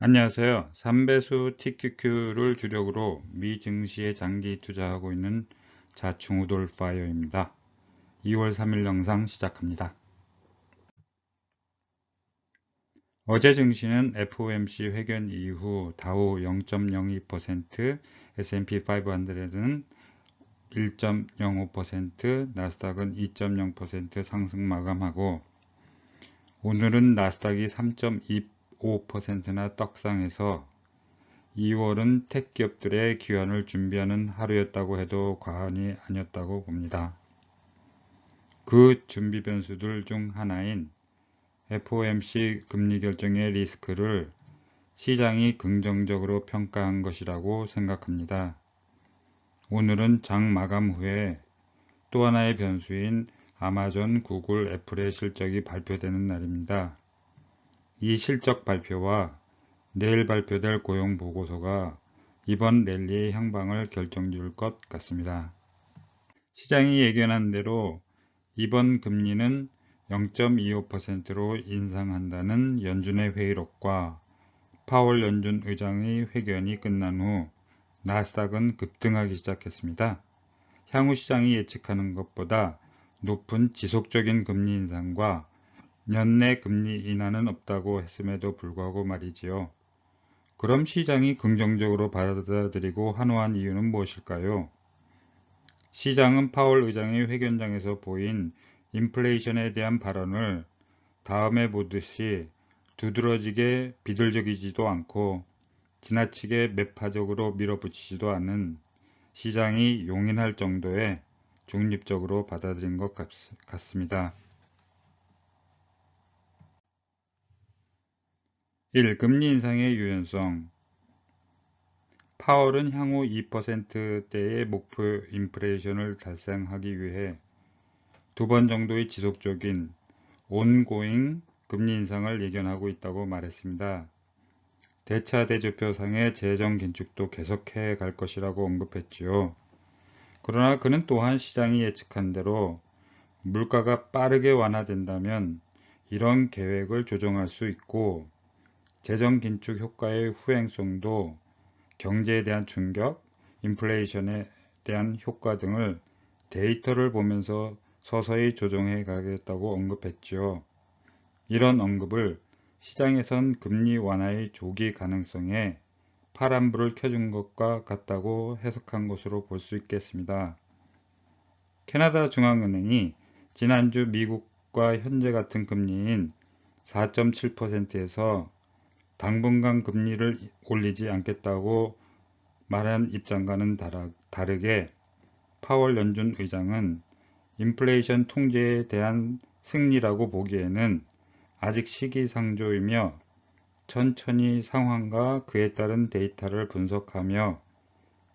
안녕하세요. 3배수 TQQ를 주력으로 미 증시에 장기 투자하고 있는 자충우돌 파이어입니다. 2월 3일 영상 시작합니다. 어제 증시는 FOMC 회견 이후 다우 0.02%, S&P 500는 1.05%, 나스닥은 2.0% 상승 마감하고 오늘은 나스닥이 3.25%나 떡상해서 2월은 택 기업들의 귀환을 준비하는 하루였다고 해도 과언이 아니었다고 봅니다. 그 준비 변수들 중 하나인 FOMC 금리 결정의 리스크를 시장이 긍정적으로 평가한 것이라고 생각합니다. 오늘은 장 마감 후에 또 하나의 변수인 아마존, 구글, 애플의 실적이 발표되는 날입니다. 이 실적 발표와 내일 발표될 고용 보고서가 이번 랠리의 향방을 결정지을 것 같습니다. 시장이 예견한 대로 이번 금리는 0.25%로 인상한다는 연준의 회의록과 파월 연준 의장의 회견이 끝난 후 나스닥은 급등하기 시작했습니다. 향후 시장이 예측하는 것보다 높은 지속적인 금리 인상과 연내 금리 인하는 없다고 했음에도 불구하고 말이지요. 그럼 시장이 긍정적으로 받아들이고 환호한 이유는 무엇일까요? 시장은 파월 의장의 회견장에서 보인 인플레이션에 대한 발언을 다음에 보듯이 두드러지게 비둘적이지도 않고 지나치게 매파적으로 밀어붙이지도 않은 시장이 용인할 정도의 중립적으로 받아들인 것 같습니다. 1. 금리 인상의 유연성. 파월은 향후 2%대의 목표 인플레이션을 달성하기 위해 2번 정도의 지속적인 온고잉 금리 인상을 예견하고 있다고 말했습니다. 대차 대조표상의 재정 긴축도 계속해 갈 것이라고 언급했지요. 그러나 그는 또한 시장이 예측한 대로 물가가 빠르게 완화된다면 이런 계획을 조정할 수 있고 재정 긴축 효과의 후행성도 경제에 대한 충격, 인플레이션에 대한 효과 등을 데이터를 보면서 서서히 조정해 가겠다고 언급했죠. 이런 언급을 시장에선 금리 완화의 조기 가능성에 파란불을 켜준 것과 같다고 해석한 것으로 볼 수 있겠습니다. 캐나다 중앙은행이 지난주 미국과 현재 같은 금리인 4.7%에서 당분간 금리를 올리지 않겠다고 말한 입장과는 다르게 파월 연준 의장은 인플레이션 통제에 대한 승리라고 보기에는 아직 시기상조이며 천천히 상황과 그에 따른 데이터를 분석하며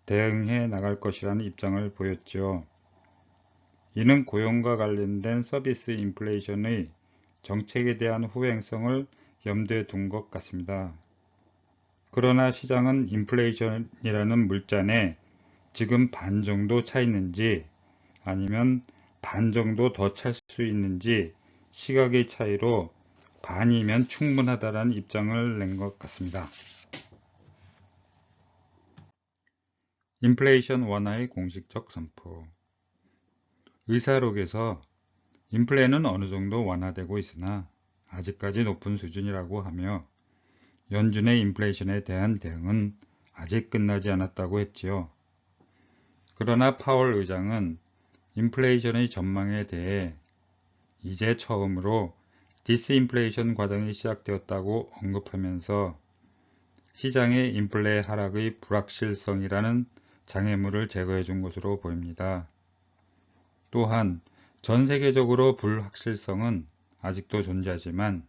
대응해 나갈 것이라는 입장을 보였죠. 이는 고용과 관련된 서비스 인플레이션의 정책에 대한 후행성을 염두에 둔 것 같습니다. 그러나 시장은 인플레이션이라는 물잔에 지금 반 정도 차 있는지 아니면 반 정도 더 찰 수 있는지 시각의 차이로 반이면 충분하다는 입장을 낸 것 같습니다. 인플레이션 완화의 공식적 선포. 의사록에서 인플레는 어느 정도 완화되고 있으나 아직까지 높은 수준이라고 하며 연준의 인플레이션에 대한 대응은 아직 끝나지 않았다고 했지요. 그러나 파월 의장은 인플레이션의 전망에 대해 이제 처음으로 디스인플레이션 과정이 시작되었다고 언급하면서 시장의 인플레 하락의 불확실성이라는 장애물을 제거해 준 것으로 보입니다. 또한 전 세계적으로 불확실성은 아직도 존재하지만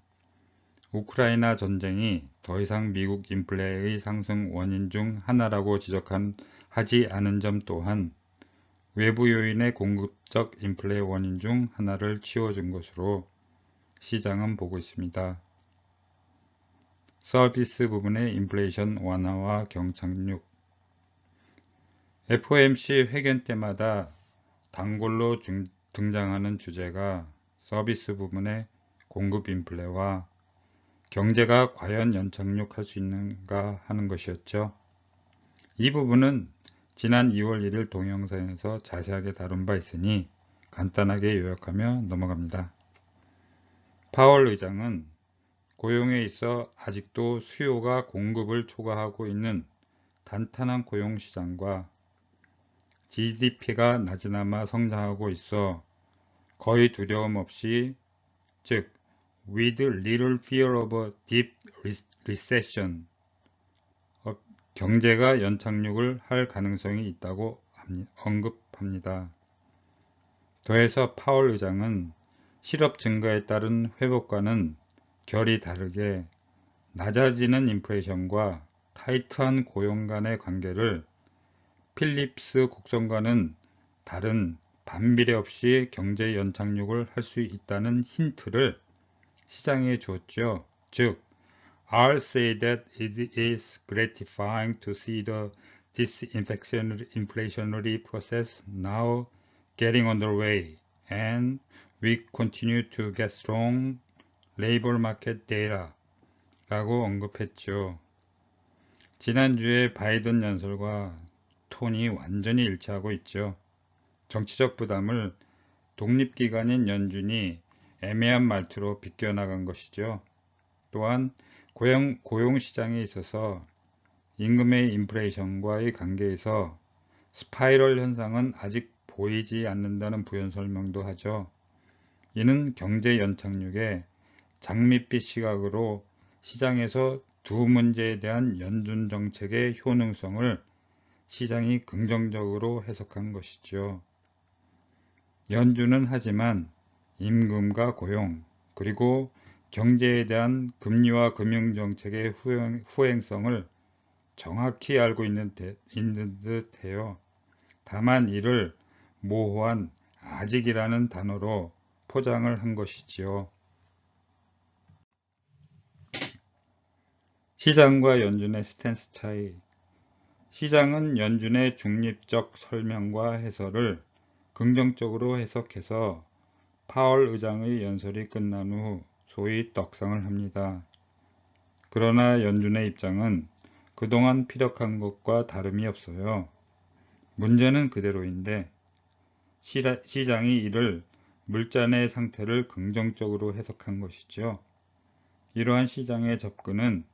우크라이나 전쟁이 더 이상 미국 인플레의 상승 원인 중 하나라고 지적하지 않은 점 또한 외부 요인의 공급적 인플레 원인 중 하나를 치워준 것으로 시장은 보고 있습니다. 서비스 부분의 인플레이션 완화와 경착륙. FOMC 회견 때마다 단골로 등장하는 주제가 서비스 부분의 공급 인플레와 경제가 과연 연착륙할 수 있는가 하는 것이었죠. 이 부분은 지난 2월 1일 동영상에서 자세하게 다룬 바 있으니 간단하게 요약하며 넘어갑니다. 파월 의장은 고용에 있어 아직도 수요가 공급을 초과하고 있는 단단한 고용시장과 GDP가 나지나마 성장하고 있어 거의 두려움 없이, 즉 with little fear of a deep recession, 경제가 연착륙을 할 가능성이 있다고 언급합니다. 더해서 파월 의장은 실업 증가에 따른 회복과는 결이 다르게 낮아지는 인플레이션과 타이트한 고용 간의 관계를 필립스 곡선과는 다른 반비례 없이 경제 연착륙을 할 수 있다는 힌트를 시장에 주었죠. 즉, I'll say that it is gratifying to see the disinflationary process now getting underway, and we continue to get strong labor market data 라고 언급했죠. 지난주에 바이든 연설과 톤이 완전히 일치하고 있죠. 정치적 부담을 독립기관인 연준이 애매한 말투로 비껴나간 것이죠. 또한 고용시장에 있어서 임금의 인플레이션과의 관계에서 스파이럴 현상은 아직 보이지 않는다는 부연 설명도 하죠. 이는 경제 연착륙의 장밋빛 시각으로 시장에서 두 문제에 대한 연준 정책의 효능성을 시장이 긍정적으로 해석한 것이죠. 연준은 하지만 임금과 고용, 그리고 경제에 대한 금리와 금융정책의 후행성을 정확히 알고 있는 듯해요. 다만 이를 모호한 아직이라는 단어로 포장을 한 것이지요. 시장과 연준의 스탠스 차이. 시장은 연준의 중립적 설명과 해설을 긍정적으로 해석해서 파월 의장의 연설이 끝난 후 소위 떡상을 합니다. 그러나 연준의 입장은 그동안 피력한 것과 다름이 없어요. 문제는 그대로인데 시장이 이를 물잔의 상태를 긍정적으로 해석한 것이죠. 이러한 시장의 접근은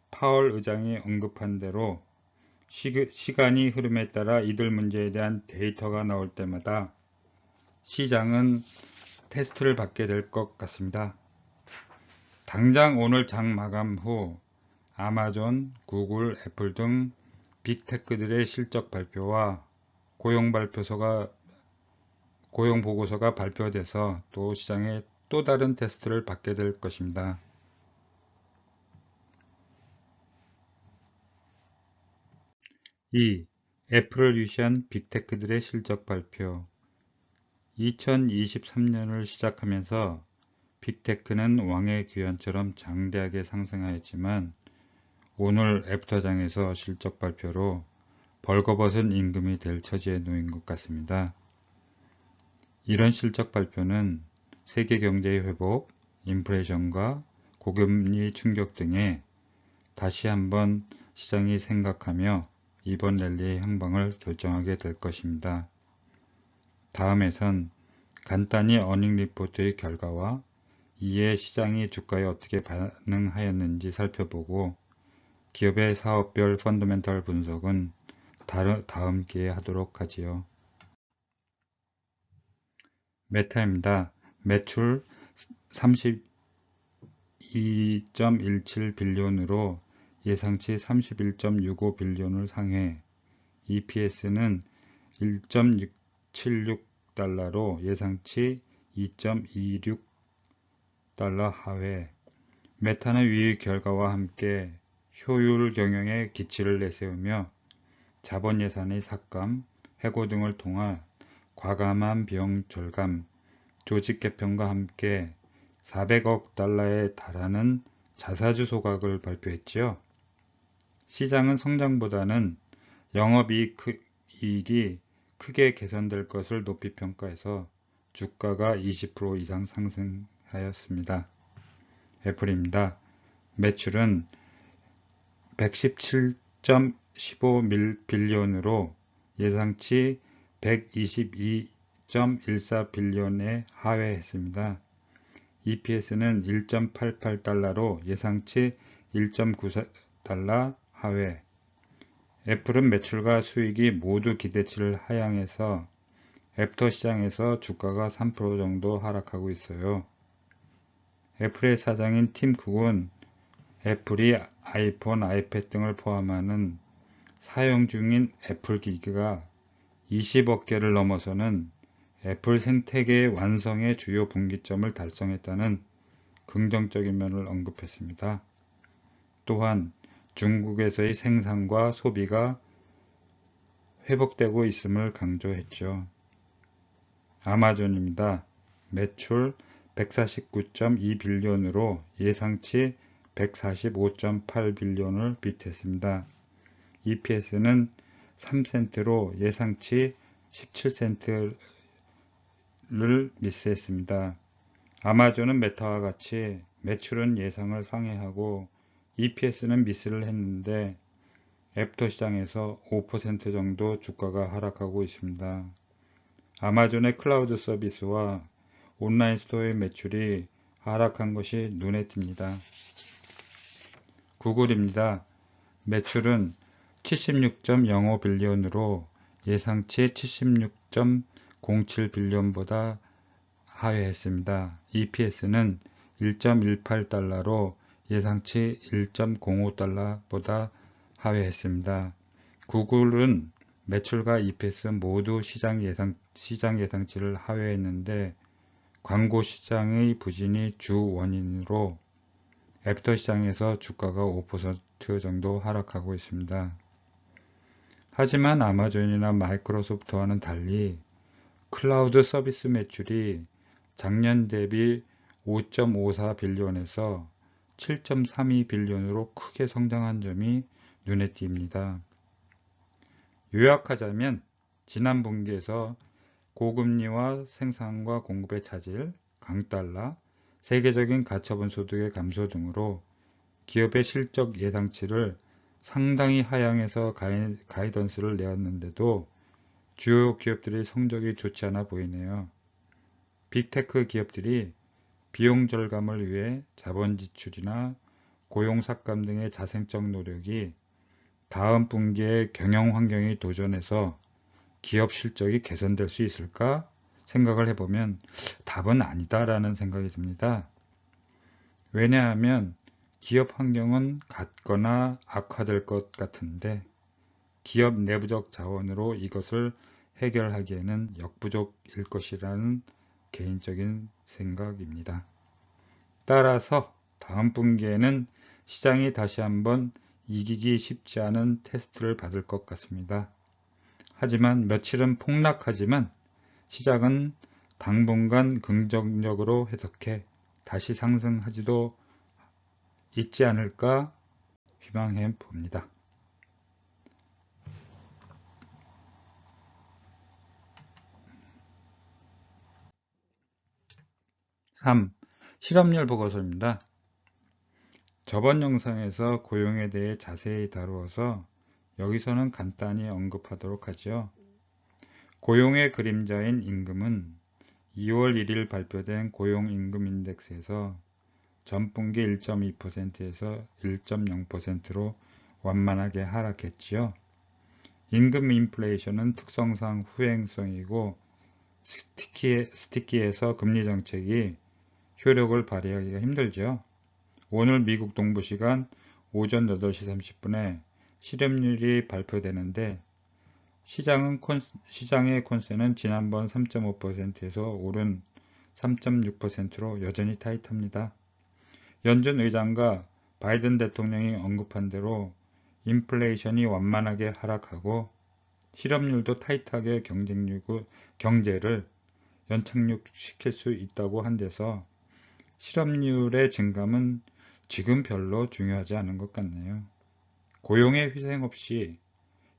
파월 의장이 언급한 대로 시간이 흐름에 따라 이들 문제에 대한 데이터가 나올 때마다 시장은 테스트를 받게 될 것 같습니다. 당장 오늘 장 마감 후 아마존, 구글, 애플 등 빅테크들의 실적 발표와 고용 보고서가 발표돼서 또 시장에 또 다른 테스트를 받게 될 것입니다. 2. 애플을 위시한 빅테크들의 실적 발표. 2023년을 시작하면서 빅테크는 왕의 귀환처럼 장대하게 상승하였지만 오늘 애프터장에서 실적 발표로 벌거벗은 임금이 될 처지에 놓인 것 같습니다. 이런 실적 발표는 세계 경제의 회복, 인플레이션과 고금리 충격 등에 다시 한번 시장이 생각하며 이번 랠리의 향방을 결정하게 될 것입니다. 다음에선 간단히 어닝 리포트의 결과와 이에 시장이 주가에 어떻게 반응하였는지 살펴보고 기업의 사업별 펀더멘털 분석은 다음 기회에 하도록 하지요. 메타입니다. 매출 32.17 빌리온으로 예상치 31.65 빌리온을 상회, EPS는 1.76달러로 예상치 2.26달러 하회. 메타는 위 결과와 함께 효율 경영에 기치를 내세우며 자본 예산의 삭감, 해고 등을 통한 과감한 비용 절감, 조직 개편과 함께 400억 달러에 달하는 자사주 소각을 발표했지요. 시장은 성장보다는 영업이익이 크게 개선될 것을 높이 평가해서 주가가 20% 이상 상승하였습니다. 애플입니다. 매출은 117.15빌리언으로 예상치 122.14빌리언에 하회했습니다. EPS는 1.88달러로 예상치 1.94달러 하회. 애플은 매출과 수익이 모두 기대치를 하향해서 앱스토어 시장에서 주가가 3% 정도 하락하고 있어요. 애플의 사장인 팀 쿡은 애플이 아이폰, 아이패드 등을 포함하는 사용 중인 애플 기기가 20억 개를 넘어서는 애플 생태계의 완성의 주요 분기점을 달성했다는 긍정적인 면을 언급했습니다. 또한 중국에서의 생산과 소비가 회복되고 있음을 강조했죠. 아마존입니다. 매출 149.2빌리언으로 예상치 145.8빌리언을 비트했습니다. EPS는 3센트로 예상치 17센트를 미스했습니다. 아마존은 메타와 같이 매출은 예상을 상회하고 EPS는 미스를 했는데 앱스토어 시장에서 5% 정도 주가가 하락하고 있습니다. 아마존의 클라우드 서비스와 온라인 스토어의 매출이 하락한 것이 눈에 띕니다. 구글입니다. 매출은 76.05빌리언으로 예상치 76.07빌리언보다 하회했습니다. EPS는 1.18달러로 예상치 1.05달러보다 하회했습니다. 구글은 매출과 EPS 모두 시장 예상치를 하회했는데 광고 시장의 부진이 주 원인으로 앱스토어 시장에서 주가가 5% 정도 하락하고 있습니다. 하지만 아마존이나 마이크로소프트와는 달리 클라우드 서비스 매출이 작년 대비 5.54빌리언에서 7.32빌리언으로 크게 성장한 점이 눈에 띕니다. 요약하자면 지난 분기에서 고금리와 생산과 공급의 차질, 강달러, 세계적인 가처분 소득의 감소 등으로 기업의 실적 예상치를 상당히 하향해서 가이던스를 내었는데도 주요 기업들의 성적이 좋지 않아 보이네요. 빅테크 기업들이 비용 절감을 위해 자본 지출이나 고용 삭감 등의 자생적 노력이 다음 분기에 경영 환경이 도전해서 기업 실적이 개선될 수 있을까 생각을 해보면 답은 아니다라는 생각이 듭니다. 왜냐하면 기업 환경은 같거나 악화될 것 같은데 기업 내부적 자원으로 이것을 해결하기에는 역부족일 것이라는 개인적인 생각입니다. 따라서 다음 분기에는 시장이 다시 한번 이기기 쉽지 않은 테스트를 받을 것 같습니다. 하지만 며칠은 폭락하지만 시장은 당분간 긍정적으로 해석해 다시 상승하지도 있지 않을까 희망해 봅니다. 3. 실업률 보고서입니다. 저번 영상에서 고용에 대해 자세히 다루어서 여기서는 간단히 언급하도록 하죠. 고용의 그림자인 임금은 2월 1일 발표된 고용임금인덱스에서 전분기 1.2%에서 1.0%로 완만하게 하락했지요. 임금 인플레이션은 특성상 후행성이고 스티키해서 금리 정책이 효력을 발휘하기가 힘들죠. 오늘 미국 동부 시간 오전 8시 30분에 실업률이 발표되는데 시장의 콘센은 지난번 3.5%에서 오른 3.6%로 여전히 타이트합니다. 연준 의장과 바이든 대통령이 언급한 대로 인플레이션이 완만하게 하락하고 실업률도 타이트하게 경제를 연착륙시킬 수 있다고 한 데서 실업률의 증감은 지금 별로 중요하지 않은 것 같네요. 고용의 희생 없이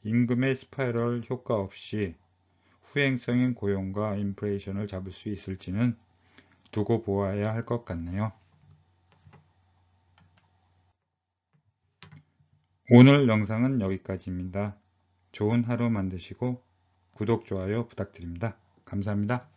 임금의 스파이럴 효과 없이 후행성인 고용과 인플레이션을 잡을 수 있을지는 두고 보아야 할 것 같네요. 오늘 영상은 여기까지입니다. 좋은 하루 만드시고 구독, 좋아요 부탁드립니다. 감사합니다.